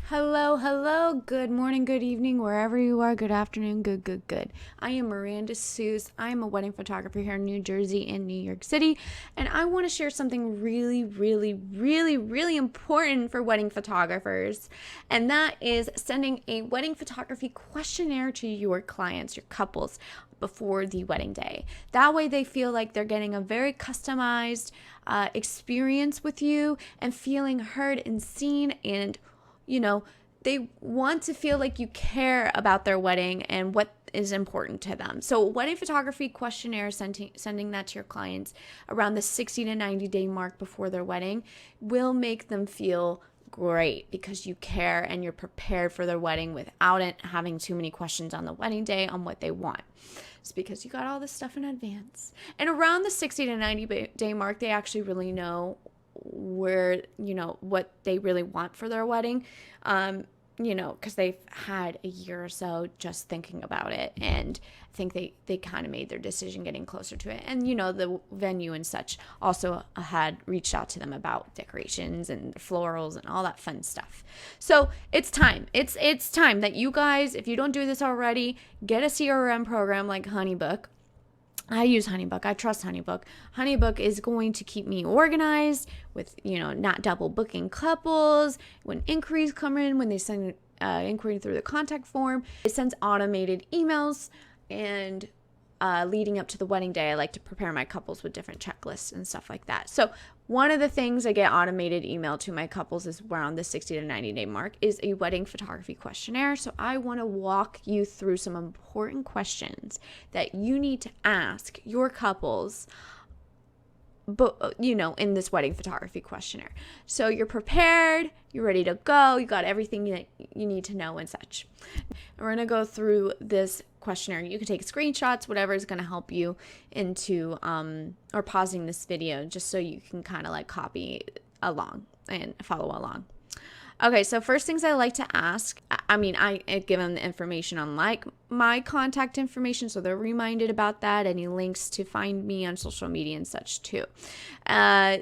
Hello, hello, good morning, good evening, wherever you are, good afternoon, good. I am Miranda Suess. I am a wedding photographer here in New Jersey and New York City, and I want to share something really important for wedding photographers, and that is sending a wedding photography questionnaire to your clients, your couples, before the wedding day. That way they feel like they're getting a very customized experience with you and feeling heard and seen, and they want to feel like you care about their wedding and what is important to them. So wedding photography questionnaire, sending that to your clients around the 60 to 90 day mark before their wedding will make them feel great because you care and you're prepared for their wedding without it having too many questions on the wedding day on what they want. It's because you got all this stuff in advance. And around the 60 to 90 day mark, they actually really know what they really want for their wedding, because they've had a year or so just thinking about it, and I think they kind of made their decision getting closer to it. And the venue and such also had reached out to them about decorations and florals and all that fun stuff. So it's time. It's time that you guys, if you don't do this already, get a CRM program like Honeybook. I use Honeybook. I trust Honeybook. Honeybook is going to keep me organized with, not double booking couples. When inquiries come in, when they send inquiry through the contact form, it sends automated emails. And leading up to the wedding day, I like to prepare my couples with different checklists and stuff like that. So one of the things I get automated email to my couples is around the 60 to 90 day mark is a wedding photography questionnaire. So I want to walk you through some important questions that you need to ask your couples, but in this wedding photography questionnaire. So you're prepared, you're ready to go, you got everything that you need to know and such. And we're going to go through this questionnaire. You can take screenshots, whatever is going to help you into or pausing this video just so you can kind of like copy along and follow along. Okay, so first things I like to ask, I give them the information on like my contact information, so they're reminded about that, any links to find me on social media and such too.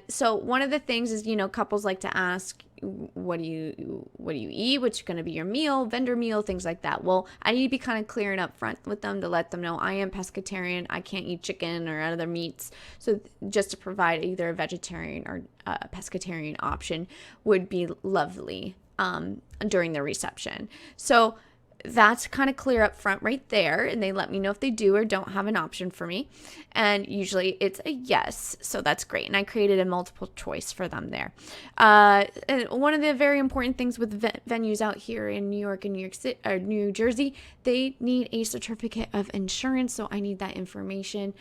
So one of the things is, couples like to ask, what do you eat? What's going to be your meal, vendor meal, things like that. Well, I need to be kind of clear and upfront with them to let them know I am pescatarian. I can't eat chicken or other meats. So just to provide either a vegetarian or a pescatarian option would be lovely during the reception. So that's kind of clear up front right there, and they let me know if they do or don't have an option for me, and usually it's a yes, so that's great. And I created a multiple choice for them there. And one of the very important things with venues out here in New York and New York City or New Jersey, they need a certificate of insurance, so I need that information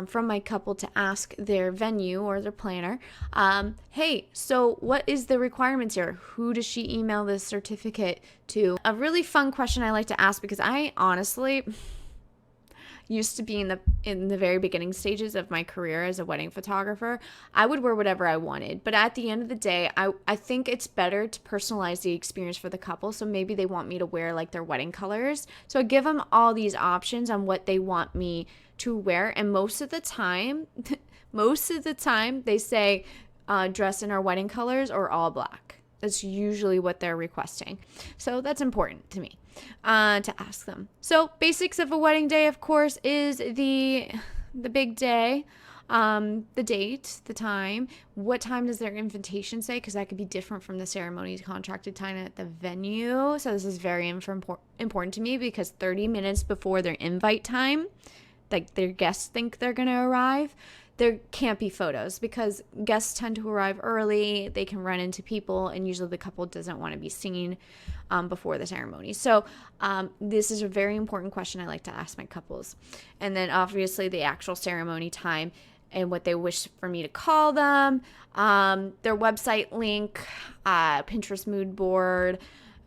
from my couple to ask their venue or their planner, hey, so what is the requirements here? Who does she email this certificate to? A really fun question I like to ask, because I honestly used to be in the very beginning stages of my career as a wedding photographer. I would wear whatever I wanted, but at the end of the day, I think it's better to personalize the experience for the couple. So maybe they want me to wear like their wedding colors, so I give them all these options on what they want me to wear, and most of the time they say dress in our wedding colors or all black. That's usually what they're requesting. So that's important to me to ask them. So basics of a wedding day, of course, is the big day, the date, the time. What time does their invitation say? Because that could be different from the ceremony's contracted time at the venue. So this is very important to me, because 30 minutes before their invite time, like their guests think they're going to arrive, there can't be photos, because guests tend to arrive early. They can run into people, and usually the couple doesn't want to be seen before the ceremony. So this is a very important question I like to ask my couples. And then obviously the actual ceremony time and what they wish for me to call them, their website link, Pinterest mood board,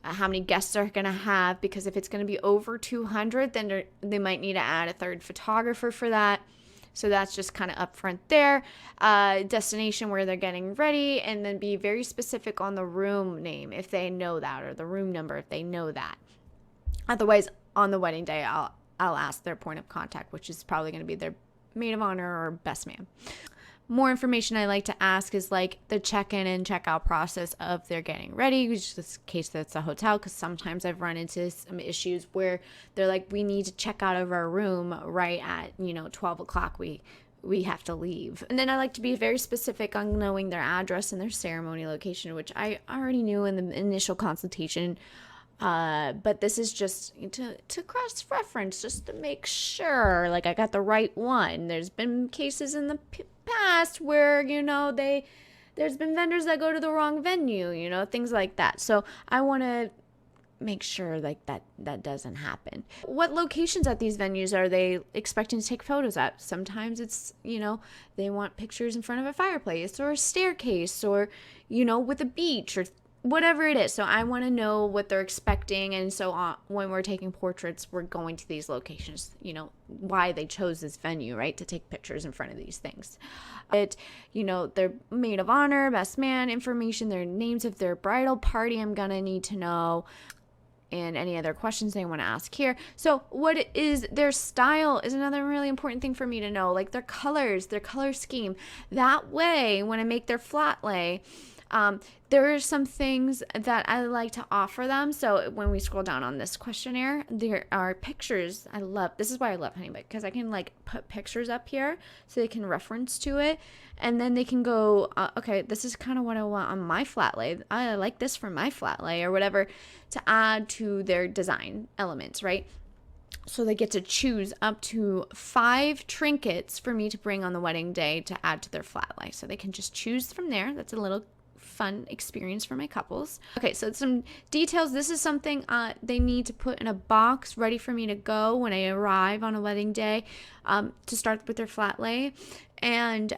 how many guests they're going to have, because if it's going to be over 200, then they might need to add a third photographer for that. So that's just kind of upfront there. Destination where they're getting ready, and then be very specific on the room name if they know that, or the room number if they know that. Otherwise, on the wedding day, I'll ask their point of contact, which is probably going to be their maid of honor or best man. more information I like to ask is like the check-in and check-out process of their getting ready, which is the case that's a hotel, because sometimes I've run into some issues where they're like, we need to check out of our room right at 12 o'clock. We have to leave. And then I like to be very specific on knowing their address and their ceremony location, which I already knew in the initial consultation. But this is just to cross-reference, just to make sure, like, I got the right one. There's been cases in the past where, there's been vendors that go to the wrong venue, things like that. So I want to make sure like that doesn't happen. What locations at these venues are they expecting to take photos at? Sometimes it's, they want pictures in front of a fireplace or a staircase or, with a beach or whatever it is. So I want to know what they're expecting. And so when we're taking portraits, we're going to these locations, why they chose this venue, right? To take pictures in front of these things. Their maid of honor, best man information, their names of their bridal party I'm going to need to know, and any other questions they want to ask here. So what is their style is another really important thing for me to know, like their colors, their color scheme. That way, when I make their flat lay, there are some things that I like to offer them. So when we scroll down on this questionnaire, there are pictures. This is why I love Honeybook, because I can like put pictures up here so they can reference to it. And then they can go, okay, this is kind of what I want on my flat lay. I like this for my flat lay or whatever, to add to their design elements, right? So they get to choose up to 5 trinkets for me to bring on the wedding day to add to their flat lay. So they can just choose from there. That's a little fun experience for my couples. Okay, so some details. This is something they need to put in a box ready for me to go when I arrive on a wedding day, to start with their flat lay. And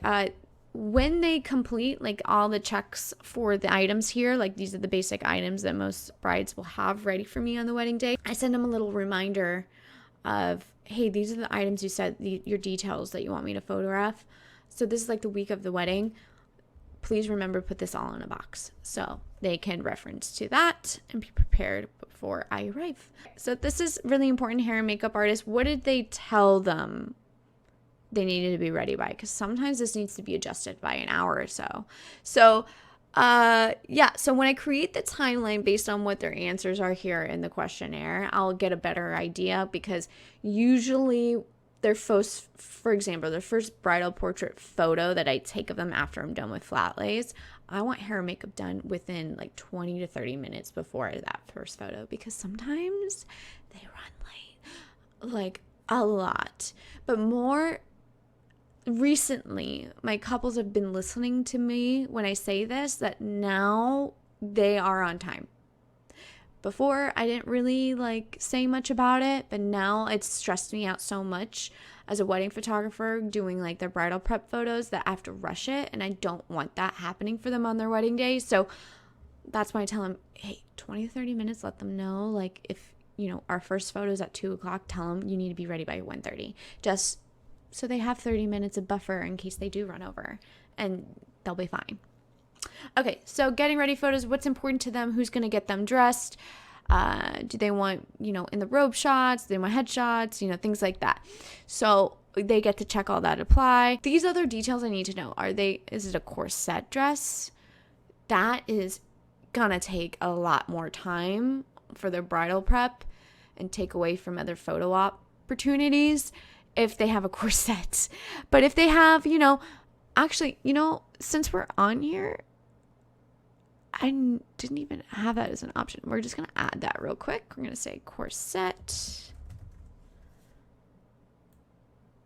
when they complete like all the checks for the items here, like these are the basic items that most brides will have ready for me on the wedding day, I send them a little reminder of, hey, these are the items you said, your details that you want me to photograph. So this is like the week of the wedding. Please remember to put this all in a box so they can reference to that and be prepared before I arrive. So this is really important. Hair and makeup artists, what did they tell them they needed to be ready by? Because sometimes this needs to be adjusted by an hour or so. So so when I create the timeline based on what their answers are here in the questionnaire, I'll get a better idea, because usually their first, for example, their first bridal portrait photo that I take of them after I'm done with flat lays, I want hair and makeup done within like 20 to 30 minutes before that first photo, because sometimes they run late, like a lot. But more recently, my couples have been listening to me when I say this, that now they are on time. Before, I didn't really like say much about it, but now it's stressed me out so much as a wedding photographer doing like their bridal prep photos that I have to rush it, and I don't want that happening for them on their wedding day. So that's why I tell them, hey, 20 to 30 minutes, let them know. Like if, our first photo is at 2 o'clock, tell them you need to be ready by 1:30. Just so they have 30 minutes of buffer in case they do run over, and they'll be fine. Okay, so getting ready photos, what's important to them, who's going to get them dressed, do they want, in the robe shots, do they want headshots, things like that. So they get to check all that apply. These other details I need to know, is it a corset dress? That is going to take a lot more time for their bridal prep and take away from other photo opportunities if they have a corset. But if they have, actually, since we're on here, I didn't even have that as an option. We're just going to add that real quick. We're going to say corset,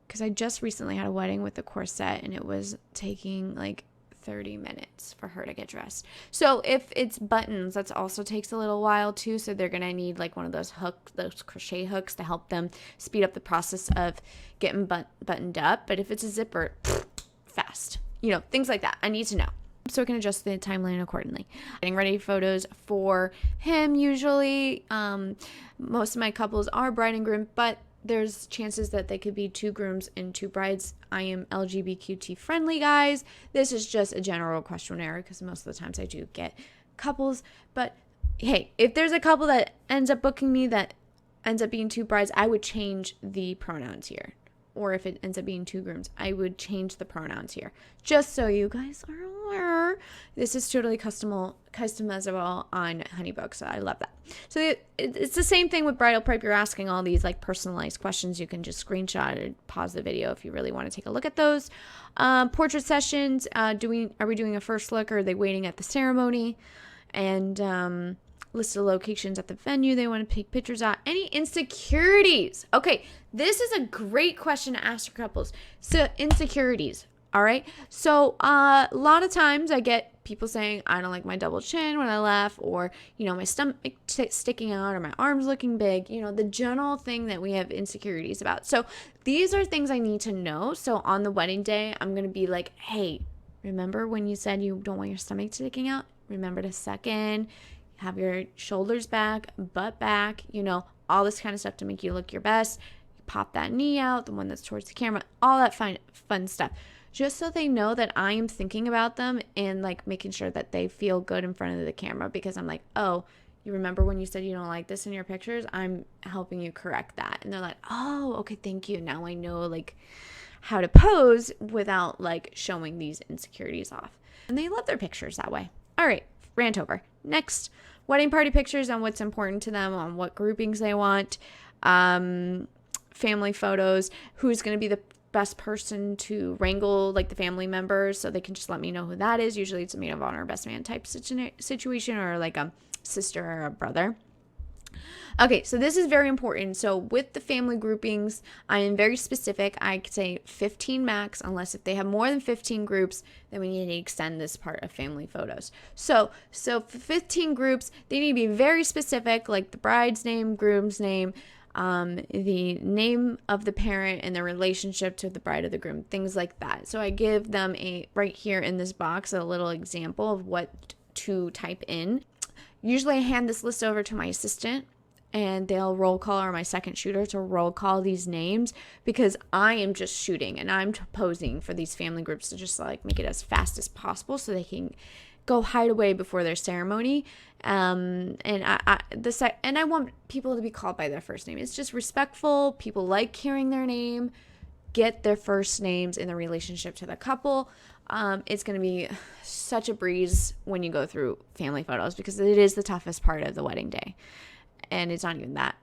because I just recently had a wedding with a corset and it was taking like 30 minutes for her to get dressed. So if it's buttons, that also takes a little while too. So they're going to need like one of those hooks, those crochet hooks, to help them speed up the process of getting buttoned up. But if it's a zipper, fast, things like that I need to know, so I can adjust the timeline accordingly. Getting ready photos for him, usually most of my couples are bride and groom, but there's chances that they could be 2 grooms and 2 brides. I am LGBTQ friendly, guys. This is just a general questionnaire because most of the times I do get couples. But hey, if there's a couple that ends up booking me that ends up being 2 brides, I would change the pronouns here. or if it ends up being 2 grooms, I would change the pronouns here. Just so you guys are aware, this is totally customizable on Honeybook, so I love that. So it's the same thing with Bridal Prep. You're asking all these like personalized questions. You can just screenshot or pause the video if you really want to take a look at those. Portrait sessions, are we doing a first look, or are they waiting at the ceremony? And list of locations at the venue they want to take pictures at. Any insecurities? Okay, this is a great question to ask your couples. So insecurities, all right? So a lot of times I get people saying, I don't like my double chin when I laugh, or, my stomach sticking out, or my arms looking big, the general thing that we have insecurities about. So these are things I need to know. So on the wedding day, I'm going to be like, hey, remember when you said you don't want your stomach sticking out? Remember to suck in, have your shoulders back, butt back, all this kind of stuff to make you look your best. You pop that knee out, the one that's towards the camera, all that fun stuff. Just so they know that I am thinking about them and like making sure that they feel good in front of the camera, because I'm like, oh, you remember when you said you don't like this in your pictures? I'm helping you correct that. And they're like, oh, okay, thank you. Now I know like how to pose without like showing these insecurities off. And they love their pictures that way. All right, rant over. Next, wedding party pictures on what's important to them, on what groupings they want, family photos, who's going to be the best person to wrangle like the family members, so they can just let me know who that is. Usually it's a maid of honor, best man type situation, or like a sister or a brother. Okay, so this is very important. So with the family groupings, I am very specific. I could say 15 max, unless if they have more than 15 groups, then we need to extend this part of family photos. So for 15 groups, they need to be very specific, like the bride's name, groom's name, the name of the parent, and the relationship to the bride or the groom, things like that. So I give them right here in this box, a little example of what to type in. Usually I hand this list over to my assistant, and they'll roll call, or my second shooter to roll call these names, because I am just shooting and I'm posing for these family groups to just like make it as fast as possible so they can go hide away before their ceremony. And I want people to be called by their first name. It's just respectful. People like hearing their name. Get their first names in the relationship to the couple. It's going to be such a breeze when you go through family photos, because it is the toughest part of the wedding day. And it's not even that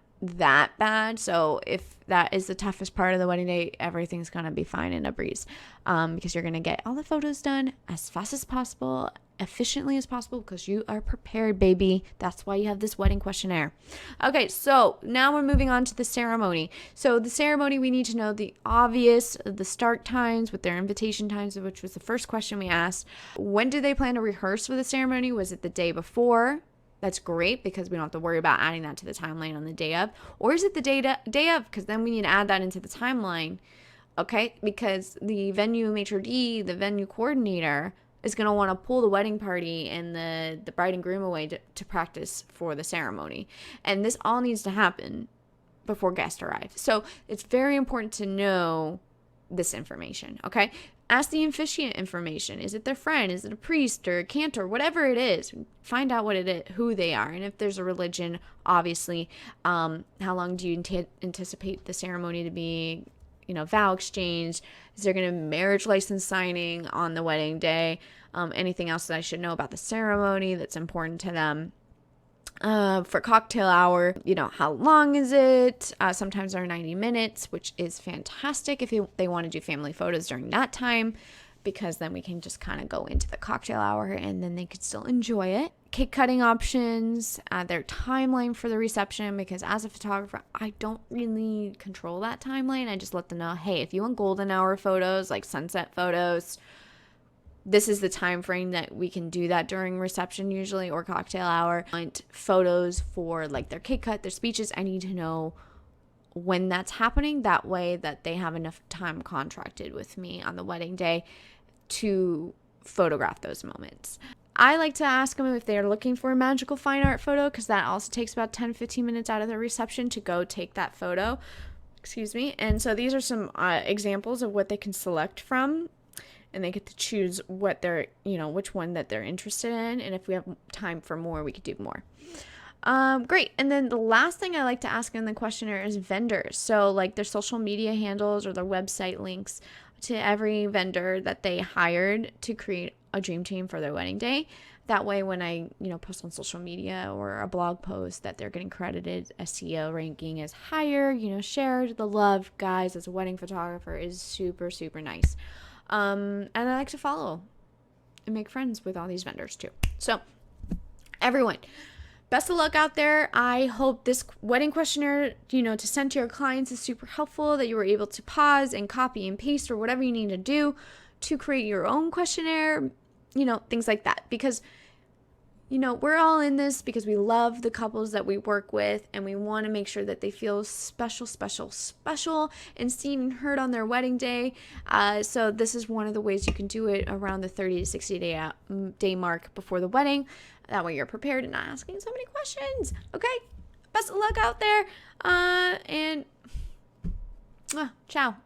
bad. So if that is the toughest part of the wedding day, everything's going to be fine in a breeze, because you're going to get all the photos done as fast as possible, efficiently as possible, because you are prepared, baby. That's why you have this wedding questionnaire. Okay, so now we're moving on to the ceremony. So the ceremony, we need to know the obvious, the start times with their invitation times, which was the first question we asked. When do they plan to rehearse for the ceremony? Was it the day before? That's great, because we don't have to worry about adding that to the timeline on the day of. Or is it the day of? Because then we need to add that into the timeline, okay? Because the venue maitre d', the venue coordinator, is going to want to pull the wedding party and the bride and groom away to practice for the ceremony. And this all needs to happen before guests arrive. So it's very important to know this information, okay? Ask the officiant information. Is it their friend? Is it a priest or a cantor? Whatever it is, find out what it is, who they are. And if there's a religion, obviously, how long do you anticipate the ceremony to be? Vow exchange. Is there going to be marriage license signing on the wedding day? Anything else that I should know about the ceremony that's important to them? For cocktail hour, how long is it? Sometimes they're 90 minutes, which is fantastic if they want to do family photos during that time, because then we can just kind of go into the cocktail hour and then they could still enjoy it. Cake cutting options, their timeline for the reception, because as a photographer, I don't really control that timeline. I just let them know, hey, if you want golden hour photos, like sunset photos, this is the time frame that we can do that during reception usually, or cocktail hour. I want photos for like their cake cut, their speeches. I need to know when that's happening. That way that they have enough time contracted with me on the wedding day to photograph those moments. I like to ask them if they're looking for a magical fine art photo, because that also takes about 10-15 minutes out of the reception to go take that photo. Excuse me. And so these are some examples of what they can select from. And they get to choose what they're, which one that they're interested in. And if we have time for more, we could do more. Great. And then the last thing I like to ask in the questionnaire is vendors. So like their social media handles or their website links to every vendor that they hired to create a dream team for their wedding day. That way, when I, post on social media or a blog post, that they're getting credited, SEO ranking is higher, shared. The love, guys, as a wedding photographer is super, super nice. And I like to follow and make friends with all these vendors too. So, everyone, best of luck out there. I hope this wedding questionnaire, to send to your clients is super helpful, that you were able to pause and copy and paste or whatever you need to do to create your own questionnaire, things like that. Because, we're all in this because we love the couples that we work with, and we want to make sure that they feel special, special, special and seen and heard on their wedding day. So this is one of the ways you can do it around the 30 to 60 day mark before the wedding. That way you're prepared and not asking so many questions. Okay? Best of luck out there. And ciao.